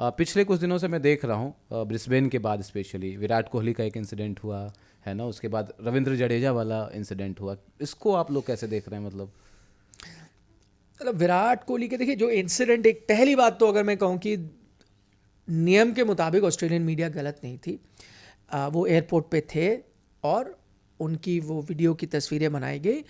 पिछले कुछ दिनों से मैं देख रहा हूँ ब्रिस्बेन के बाद स्पेशली विराट कोहली का एक इंसिडेंट हुआ है ना, उसके बाद रविंद्र जडेजा वाला इंसिडेंट हुआ, इसको आप लोग कैसे देख रहे हैं? मतलब विराट कोहली के देखिए जो इंसिडेंट, एक पहली बात तो अगर मैं कहूँ कि नियम के मुताबिक ऑस्ट्रेलियन मीडिया गलत नहीं थी। वो एयरपोर्ट पे थे और उनकी वो वीडियो की तस्वीरें बनाई गई।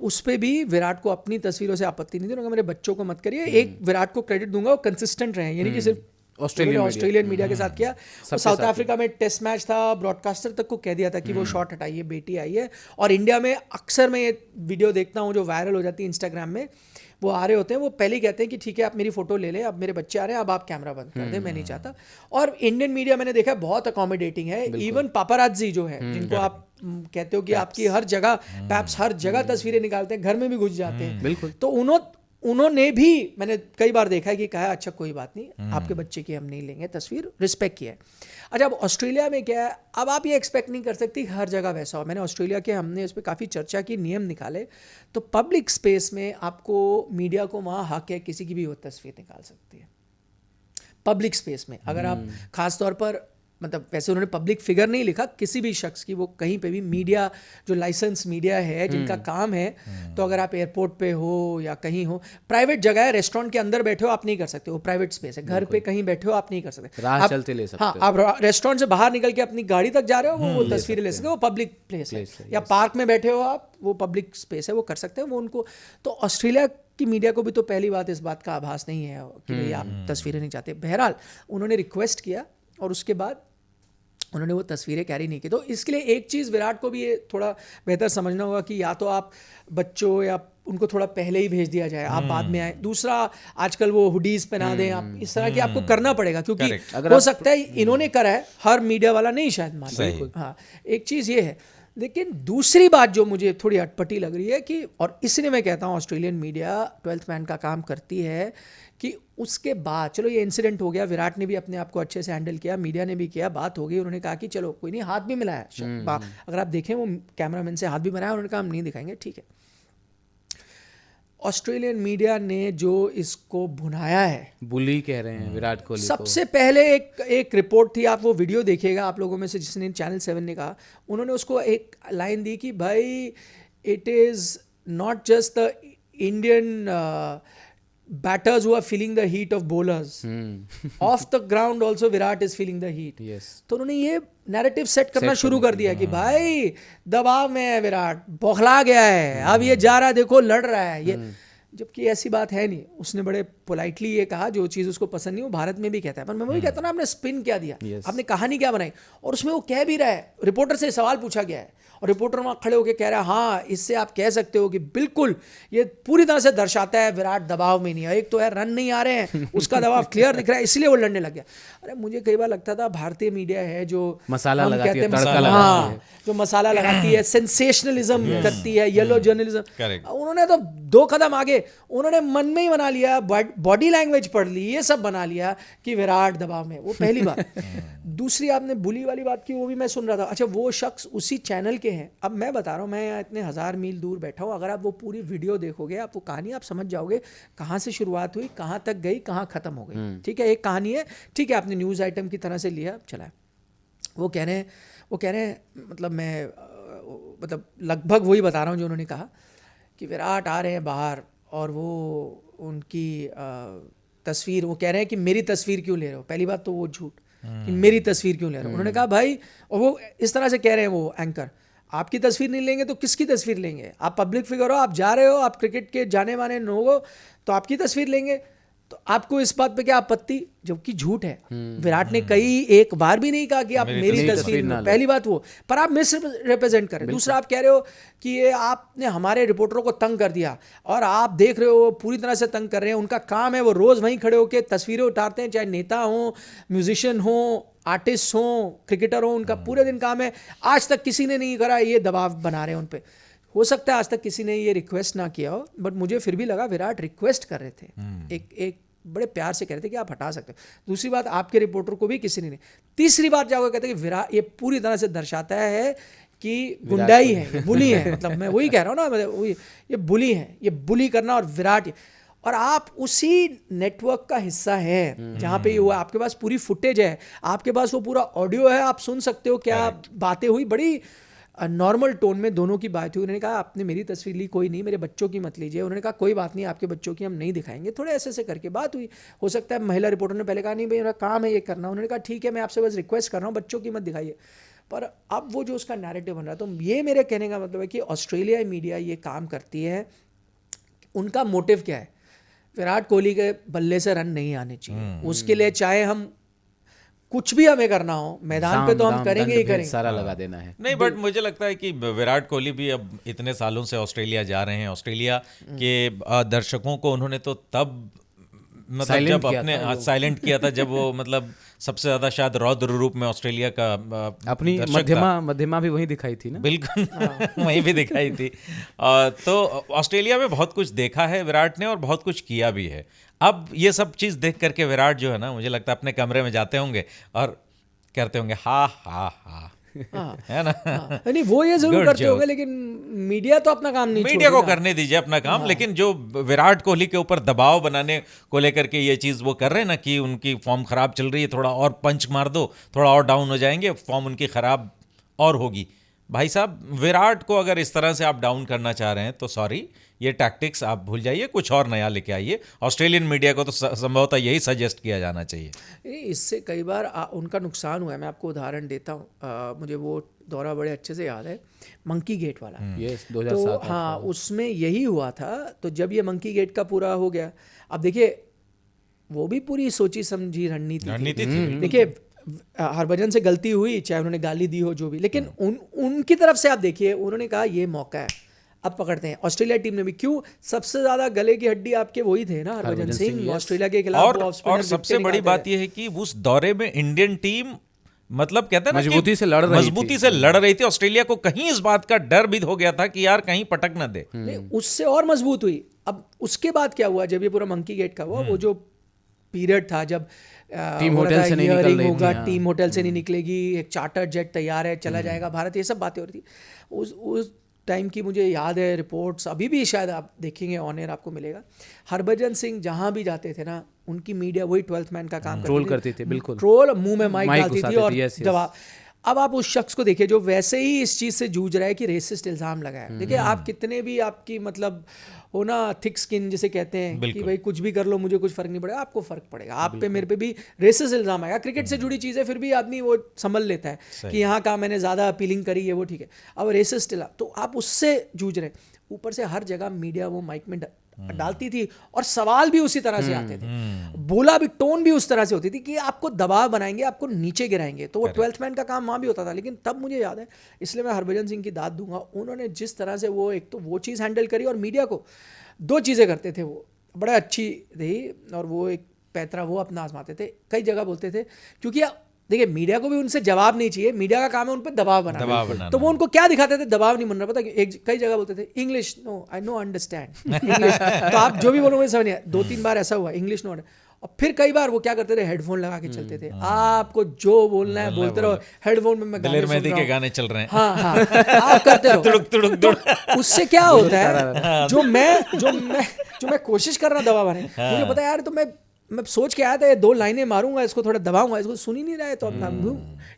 उस पे भी विराट को अपनी तस्वीरों से आपत्ति नहीं थी। उन्होंने मेरे बच्चों को मत करिए। एक विराट को क्रेडिट दूंगा, वो कंसिस्टेंट रहे, यानी कि सिर्फ ऑस्ट्रेलियन मीडिया के साथ किया। साउथ अफ्रीका में टेस्ट मैच था, ब्रॉडकास्टर तक को कह दिया था कि वो शॉट हटाइए, बेटी आई है। और इंडिया में अक्सर मैं ये वीडियो देखता हूँ जो वायरल हो जाती है इंस्टाग्राम में, वो आ रहे होते हैं, वो पहले ही कहते हैं कि ठीक है आप मेरी फोटो ले लें, अब मेरे बच्चे आ रहे हैं, अब आप कैमरा बंद कर दें, मैं नहीं चाहता। और इंडियन मीडिया मैंने देखा बहुत अकोमोडेटिंग है। इवन पापाराजी जो है, जिनको आप कहते हो कि आपकी हर जगह पैप्स हर जगह तस्वीरें निकालते हैं, घर में भी घुस जाते हैं, बिल्कुल। तो उन्होंने भी, मैंने कई बार देखा है कि कहा अच्छा कोई बात नहीं, आपके बच्चे की हम नहीं लेंगे तस्वीर, रिस्पेक्ट किया है। अच्छा, अब ऑस्ट्रेलिया में क्या है, अब आप ये एक्सपेक्ट नहीं कर सकती हर जगह वैसा हो। मैंने ऑस्ट्रेलिया के, हमने इस पर काफ़ी चर्चा की, नियम निकाले, तो पब्लिक स्पेस में आपको, मीडिया को वहाँ हक है, किसी की भी वो तस्वीर निकाल सकती है पब्लिक स्पेस में। अगर आप खास तौर पर, मतलब वैसे उन्होंने पब्लिक फिगर नहीं लिखा, किसी भी शख्स की, वो कहीं पे भी मीडिया, जो लाइसेंस मीडिया है जिनका काम है, तो अगर आप एयरपोर्ट पे हो या कहीं हो, प्राइवेट जगह है, रेस्टोरेंट के अंदर बैठे हो आप नहीं कर सकते, वो प्राइवेट स्पेस है। घर पे कहीं बैठे हो आप नहीं कर सकते, राह चलते ले सकते हो। हाँ, आप रेस्टोरेंट से बाहर निकल के अपनी गाड़ी तक जा रहे हो, वो तस्वीरें ले सकते हो, वो पब्लिक प्लेस है। या पार्क में बैठे हो आप, वो पब्लिक स्पेस है, वो कर सकते हो, वो उनको। तो ऑस्ट्रेलिया की मीडिया को भी तो पहली बात इस बात का आभास नहीं है कि भाई आप तस्वीरें नहीं चाहते। बहरहाल उन्होंने रिक्वेस्ट किया और उसके बाद उन्होंने वो तस्वीरें कैरी नहीं की। तो इसके लिए एक चीज़ विराट को भी ये थोड़ा बेहतर समझना होगा कि या तो आप बच्चों या उनको थोड़ा पहले ही भेज दिया जाए, आप बाद में आए। दूसरा, आजकल वो हुडीज पहना दें, आप इस तरह की आपको करना पड़ेगा, क्योंकि हो सकता है इन्होंने करा है, हर मीडिया वाला नहीं शायद मान। हाँ, एक चीज़ ये है। लेकिन दूसरी बात जो मुझे थोड़ी अटपटी लग रही है कि, और इसलिए मैं कहता हूँ ऑस्ट्रेलियन मीडिया 12th मैन का काम करती है, कि उसके बाद चलो ये इंसिडेंट हो गया, विराट ने भी अपने आप को अच्छे से हैंडल किया, मीडिया ने भी किया, बात हो गई, उन्होंने कहा कि चलो कोई नहीं, हाथ भी मिलाया। अगर आप देखें वो कैमरामैन से हाथ भी बनाया, उन्होंने कहा हम नहीं दिखाएंगे, ठीक है। ऑस्ट्रेलियन मीडिया ने जो इसको भुनाया है, बुली कह रहे हैं विराट कोहली को। सबसे पहले एक रिपोर्ट थी, आप वो वीडियो देखिएगा, आप लोगों में से जिसने चैनल 7 ने कहा, उन्होंने उसको एक लाइन दी कि भाई it is not just the Indian batters who are feeling the heat of bowlers. Off the ground also Virat is feeling the heat. Yes. तो उन्होंने ये नैरेटिव सेट करना शुरू कर दिया कि भाई दबाव में है विराट, बौखला गया है, अब ये जा रहा है, देखो लड़ रहा है ये, जबकि ऐसी बात है नहीं। उसने बड़े पोलाइटली ये कहा, जो चीज़ उसको पसंद नहीं वो भारत में भी कहता है, पर मैं वही कहता हूँ ना, आपने स्पिन क्या दिया, आपने कहानी क्या बनाई, और उसमें वो कह भी रहा है, रिपोर्टर से सवाल पूछा गया है और रिपोर्टर वहाँ खड़े होकर कह रहा है हाँ इससे आप कह सकते हो कि बिल्कुल ये पूरी तरह से दर्शाता है विराट दबाव में नहीं है। एक तो है रन नहीं आ रहे हैं, उसका दबाव क्लियर दिख रहा है, इसलिए वो लड़ने लग गया। अरे मुझे कई बार लगता था भारतीय मीडिया है जो मसाला हम लगाती कहते है, हैं तड़का लगाती है, जो मसाला लगाती है, सेंसेशनलिज्म करती है, येलो जर्नलिज्म, उन्होंने तो 2 कदम आगे, उन्होंने मन में ही बना लिया, बॉडी लैंग्वेज पढ़ ली, ये सब बना लिया कि विराट दबाव में। वो पहली बात। दूसरी, आपने बुली वाली बात की, वो भी मैं सुन रहा था। अच्छा, वो शख्स उसी चैनल के हैं। अब मैं बता रहा हूँ, मैं यहाँ इतने 1000 मील दूर बैठा हूँ, अगर आप वो पूरी वीडियो देखोगे, आप वो कहानी आप समझ जाओगे कहाँ से शुरुआत हुई, कहाँ तक गई, कहाँ खत्म हो गई। ठीक है, एक कहानी है, ठीक है, आपने न्यूज़ आइटम की तरह से लिया, चला। वो कह रहे हैं मतलब लगभग वही बता रहा हूँ जो उन्होंने कहा कि विराट आ रहे हैं बाहर और वो उनकी तस्वीर, वो कह रहे हैं कि मेरी तस्वीर क्यों ले रहे हो। पहली बात तो वो झूठ कि मेरी तस्वीर क्यों ले रहे हो। उन्होंने कहा भाई, और वो इस तरह से कह रहे हैं वो एंकर, आपकी तस्वीर नहीं लेंगे तो किसकी तस्वीर लेंगे? आप पब्लिक फिगर हो, आप जा रहे हो, आप क्रिकेट के जाने माने लोग हो, तो आपकी तस्वीर लेंगे, तो आपको इस बात पे क्या आपत्ति? जबकि झूठ है। विराट ने एक बार भी नहीं कहा कि आप मेरी तस्वीर लो। पहली बात वो, पर आप मिस रिप्रेजेंट कर रहे हैं। दूसरा, आप कह रहे हो कि ये आपने हमारे रिपोर्टरों को तंग कर दिया, और आप देख रहे हो पूरी तरह से तंग कर रहे हैं। उनका काम है, वो रोज वहीं खड़े होकर तस्वीरें उतारते हैं, चाहे नेता हो, म्यूजिशियन हो, आर्टिस्ट हो, क्रिकेटर हो, उनका पूरे दिन काम है। आज तक किसी ने नहीं करा, ये दबाव बना रहे हैं उन पर। हो सकता है आज तक किसी ने ये रिक्वेस्ट ना किया हो, बट मुझे फिर भी लगा विराट रिक्वेस्ट कर रहे थे, एक बड़े प्यार से कह रहे थे कि आप हटा सकते हो। दूसरी बात, आपके रिपोर्टर को भी किसी ने नहीं। तीसरी बात जाकर कहते हैं कि विराट ये पूरी तरह से दर्शाता है कि गुंडाई है, ये बुली है। मतलब मैं वही कह रहा हूँ ना, मतलब वही, ये बुली है, ये बुली करना। और विराट, और आप उसी नेटवर्क का हिस्सा है जहाँ पे ये हुआ, आपके पास पूरी फुटेज है, आपके पास वो पूरा ऑडियो है, आप सुन सकते हो क्या बातें हुई, बड़ी नॉर्मल टोन में दोनों की बात हुई। उन्होंने कहा आपने मेरी तस्वीर ली, कोई नहीं, मेरे बच्चों की मत लीजिए। उन्होंने कहा कोई बात नहीं, आपके बच्चों की हम नहीं दिखाएंगे। थोड़े ऐसे ऐसे करके बात हुई। हो सकता है महिला रिपोर्टर ने पहले कहा नहीं भाई मेरा काम है ये करना, उन्होंने कहा ठीक है मैं आपसे बस रिक्वेस्ट कर रहा हूँ बच्चों की मत दिखाइए। पर अब वो जो उसका नैरेटिव बन रहा है, तो ये मेरे कहने का मतलब है कि ऑस्ट्रेलिया मीडिया ये काम करती है, उनका मोटिव क्या है, विराट कोहली के बल्ले से रन नहीं आने चाहिए, उसके लिए चाहे हम कुछ भी हमें करना हो मैदान पे तो हम करेंगे ही करेंगे, सारा लगा देना है। नहीं, बट मुझे लगता है कि विराट कोहली भी अब इतने सालों से ऑस्ट्रेलिया जा रहे हैं, ऑस्ट्रेलिया के दर्शकों को उन्होंने तो तब मतलब जब अपने साइलेंट किया था, जब वो मतलब सबसे ज्यादा शायद रौद्र रूप में ऑस्ट्रेलिया का अपनी मध्यमा भी वहीं दिखाई थी ना, बिल्कुल वहीं भी दिखाई थी। तो ऑस्ट्रेलिया में बहुत कुछ देखा है विराट ने और बहुत कुछ किया भी है। अब ये सब चीज़ देख करके विराट जो है ना, मुझे लगता है अपने कमरे में जाते होंगे और कहते होंगे हा हा हा, है ना। नहीं वो ये जरूर करते होंगे, लेकिन मीडिया तो अपना काम नहीं, मीडिया को करने दीजिए अपना काम। लेकिन जो विराट कोहली के ऊपर दबाव बनाने को लेकर के ये चीज़ वो कर रहे हैं ना कि उनकी फॉर्म खराब चल रही है, थोड़ा और पंच मार दो, थोड़ा और डाउन हो जाएंगे, फॉर्म उनकी खराब और होगी। भाई साहब, विराट को अगर इस तरह से आप डाउन करना चाह रहे हैं तो सॉरी, ये टैक्टिक्स आप भूल जाइए, कुछ और नया लेके आइए। ऑस्ट्रेलियन मीडिया को तो संभवतः यही सजेस्ट किया जाना चाहिए। इससे कई बार उनका नुकसान हुआ है। मैं आपको उदाहरण देता हूँ, मुझे वो दौरा बड़े अच्छे से याद है, मंकी गेट वाला। यस, 2007। तो हाँ, उसमें यही हुआ था। तो जब ये मंकी गेट का पूरा हो गया, अब देखिए वो भी पूरी सोची समझी रणनीति थी। देखिए हरभजन से गलती हुई, चाहे उन्होंने गाली दी हो जो भी, लेकिन उनकी तरफ से आप देखिए, उन्होंने कहा ये मौका है, अब पकड़ते हैं। ऑस्ट्रेलिया टीम ने भी, क्यों, सबसे ज्यादा गले की हड्डी आपके वही थे ना, हरभजन सिंह, ऑस्ट्रेलिया के खिलाफ। और सबसे बड़ी बात यह है कि उस दौरे में इंडियन टीम मतलब कहते हैं ना मजबूती से लड़ रही थी। ऑस्ट्रेलिया को कहीं इस बात का डर भी हो गया था कि यार कहीं पटक ना दे। उससे और मजबूत हुई। अब उसके बाद क्या हुआ, जब ये पूरा मंकी गेट का हुआ, वो जो पीरियड था जब टीम होटल से नहीं निकल रही होगा, टीम होटल से नहीं निकलेगी, एक चार्टर जेट तैयार है, चला जाएगा भारत, ये सब बातें हो रही थी। उस टाइम की मुझे याद है रिपोर्ट्स, अभी भी शायद आप देखेंगे ऑन एयर आपको मिलेगा, हरभजन सिंह जहां भी जाते थे ना, उनकी मीडिया वही 12th मैन का काम करती थी, बिल्कुल ट्रोल, मुंह में माइक डालती थी और जवाब। अब आप उस शख्स को देखिए जो वैसे ही इस चीज़ से जूझ रहा है कि रेसिस्ट इल्ज़ाम लगाया। देखिए आप कितने भी आपकी मतलब हो ना थिक स्किन जिसे कहते हैं कि भाई कुछ भी कर लो मुझे कुछ फ़र्क नहीं पड़ेगा, आपको फ़र्क पड़ेगा, आप पे मेरे पे भी रेसिस्ट इल्ज़ाम आएगा। क्रिकेट से जुड़ी चीज़ें फिर भी आदमी वो संभल लेता है कि यहाँ का मैंने ज़्यादा अपीलिंग करी है, वो ठीक है। अब रेसिस्ट तो आप उससे जूझ रहे हैं, ऊपर से हर जगह मीडिया वो माइक में डालती थी और सवाल भी उसी तरह से आते थे, बोला भी, टोन भी उस तरह से होती थी कि आपको दबाव बनाएंगे, आपको नीचे गिराएंगे। तो वो 12th मैन का काम वहाँ भी होता था। लेकिन तब मुझे याद है, इसलिए मैं हरभजन सिंह की दाद दूंगा, उन्होंने जिस तरह से वो एक तो वो चीज़ हैंडल करी, और मीडिया को दो चीज़ें करते थे वो बड़ा अच्छी थी, और वो एक पैतरा वो अपना आजमाते थे। कई जगह बोलते थे, क्योंकि देखिए मीडिया को भी उनसे जवाब नहीं चाहिए, मीडिया का काम है उन पर दबाव बनाना। तो वो उनको क्या दिखाते थे, दबाव नहीं बन रहा, पता कई जगह बोलते थे English no, I no understand English. तो आप जो भी बोलो मुझे समझ नहीं आया। 2-3 बार ऐसा हुआ, इंग्लिश नो। और फिर कई बार वो क्या करते थे, हेडफोन लगा के चलते थे, आपको जो बोलना है बोलते रहो, हेडफोन में मैं दिलेर मेहदी के गाने चल रहे हैं, हाँ आप करते रहो। तो उससे क्या होता है, जो मैं कोशिश कर रहा दबाव बनाने, मुझे पता है यार, तो मैं सोच के आया था ये 2 लाइनें मारूंगा, इसको थोड़ा दबाऊंगा, इसको सुन ही नहीं रहा है तो अपना,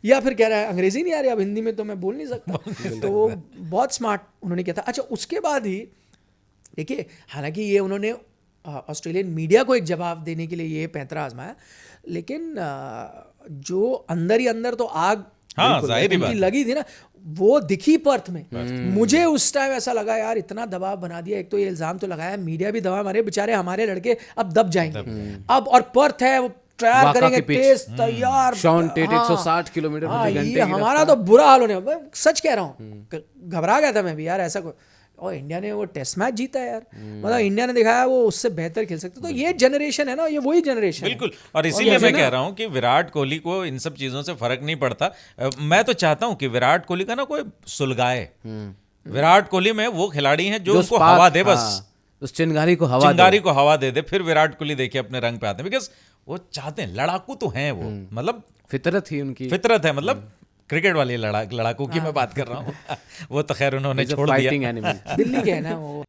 या फिर कह रहा है अंग्रेजी नहीं आ रही, अब हिंदी में तो मैं बोल नहीं सकता। तो वो बहुत स्मार्ट उन्होंने किया था। अच्छा, उसके बाद ही देखिए, हालांकि ये उन्होंने ऑस्ट्रेलियन मीडिया को एक जवाब देने के लिए ये पैंतरा आजमाया, लेकिन जो अंदर ही अंदर तो आग लगी थी ना, वो दिखी पर्थ में। मुझे उस टाइम ऐसा लगा यार, इतना दबाव बना दिया, एक तो ये इल्जाम तो लगाया, मीडिया भी दबाव मारे, बेचारे हमारे लड़के अब दब जाएंगे। अब और पर्थ है, वो ट्रायल करेंगे, टेस्ट तैयार, शॉन टेट 160 किलोमीटर प्रति घंटे, ये हमारा तो बुरा हाल होने, सच कह रहा हूँ, घबरा गया था मैं भी यार, ऐसा कोई। और इंडिया ने वो टेस्ट मैच जीता है यार, मतलब इंडिया ने दिखाया वो उससे बेहतर खेल सकते। तो ये जनरेशन है ना, ये वही जनरेशन बिल्कुल। और इसीलिए मैं कह रहा हूं कि विराट कोहली को इन सब चीजों से फर्क नहीं पड़ता। मैं तो चाहता हूं कि विराट कोहली का ना कोई सुलगाए। विराट कोहली में वो खिलाड़ी हैं जो उसको हवा दे, बस उस चिंगारी को हवा दे दे, फिर विराट कोहली देखिए अपने रंग पे आते हैं। बिकॉज वो चाहते हैं, लड़ाकू तो हैं वो, मतलब फितरत ही उनकी, फितरत है, मतलब क्रिकेट वाली लड़ाकू की मैं बात कर रहा हूँ। वो तो खैर उन्होंने छोड़ दिया, दिल्ली के है ना वो।